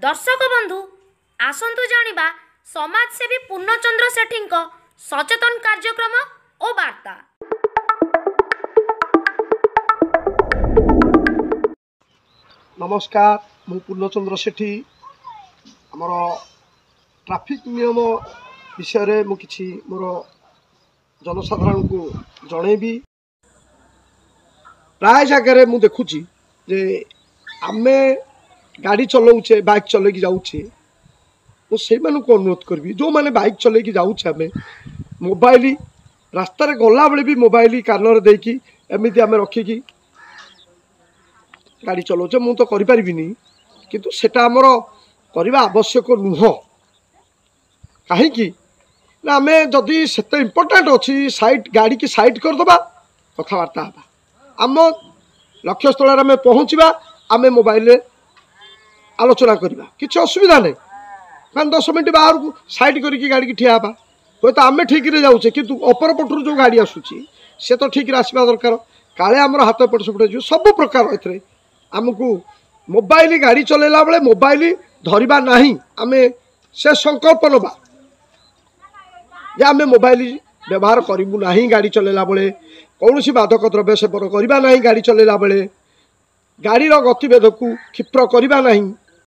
दर्शक बंधु आसंतु जानिबा समाजसेवी पूर्णचंद्र सेठी सचेतन कार्यक्रम और वार्ता। नमस्कार, मु पूर्णचंद्र सेठी आमर ट्रैफिक नियम विषय मु किछि मोर जनसाधारण को जनइबी। प्राय जगह मु देखुची जे आमे गाड़ी चलाऊे बाइक चलैकी जाऊे से अनुरोध करी जो मैंने बाइक चलैकी जाऊे आम मोबाइल रास्त गला बेले भी मोबाइल कान देकी एमती आम रखिकी गाड़ी चलाऊे मु तो करिपारिबिनी किंतु सेटा आमर करवा आवश्यक नुह। कहीं ना आम जदि से इम्पोर्टाट अच्छी साइड गाड़ी की साइड करदे कथबार्ता आम लक्ष्य स्थल आम पहुँचा आम मोबाइल आलोचना करवा किसी असुविधा नहीं। 5-10 मिनट बाहर को साइड करके गाड़ी की ठिया हे तो आम ठीक जाऊे कि अपर पटू जो गाड़ी आसूसी से तो ठीक आसवा दरकार काले आमर हाथ पट सेपटे जो सब प्रकार ए आमको मोबाइल गाड़ी चलैला बेले मोबाइल धरवा नहीं आम से संकल्प नवा जे आम मोबाइल व्यवहार करूँ ना गाड़ी चलैला बेले कौन बाधक द्रव्य सेवन करवा ना गाड़ी चलैला बेले गाड़ीर गतिवेद को क्षिप्र करवा नहीं